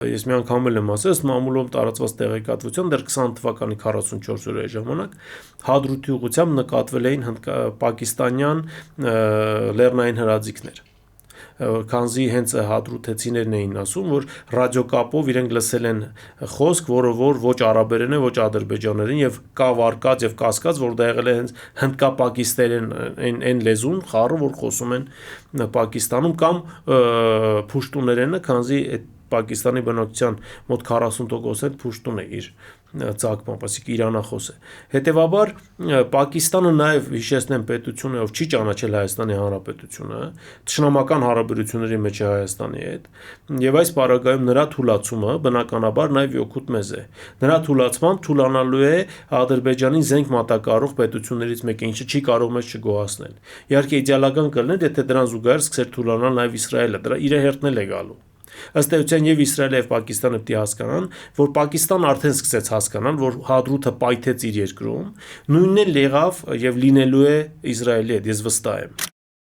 Ես մի անգամ էլ եմ ասել, ըստ մամուլում տարածված տեղեկատվության դեռ 20 թվականի 44 օրերի ժամանակ Հադրութի ուղղությամբ նկատվել էին պակիստանյան լեռնային հրաձիգներ, քանզի հենց հադրութեցիներն էին ասում, որ ռադիոկապով իրենք լսել են խոսք, որը որ ոչ արաբերեն է, ոչ ադրբեջաներեն եւ կա վարկած եւ կասկած, որ դա եղել է հենց հնդկապակիստերեն այն լեզուն, խառը, որ խոսում են Պակիստանում կամ փուշտուներենը, քանզի Պակիստանի բնակչության մոտ 40% փուշտուն է իր ծագմամբ, այսինքն իրանախոս է։ Հետևաբար Պակիստանը նաև հիշեցնեմ պետություն է, ով չի ճանաչել Հայաստանի Հանրապետությունը, թշնամական հարաբերությունների մեջ է Հայաստանի հետ, եւ այս պարագայում նրա թուլացումը բնականաբար նաև օգուտ մեզ է։ Նրա թուլացմամբ թուլանալու է Ադրբեջանի զենք մատակարարող պետություններից մեկը, ինչը չի կարող մեզ չգոհացնել։ Իհարկե իդեալական կլիներ, եթե դրան զուգահեռ սկսեր թուլանալ նաև Իսրայելը, դրա իր հերթն է գալու։ Ըստ էության եւ Իսրայելը եւ Պակիստանը պետք է հասկանան, որ Պակիստանը արդեն սկսեց հասկանալ, որ Հադրութը պայթեց իր երկրում, նույնն էլ եղավ եւ լինելու է Իսրայելի հետ, ես վստահ եմ։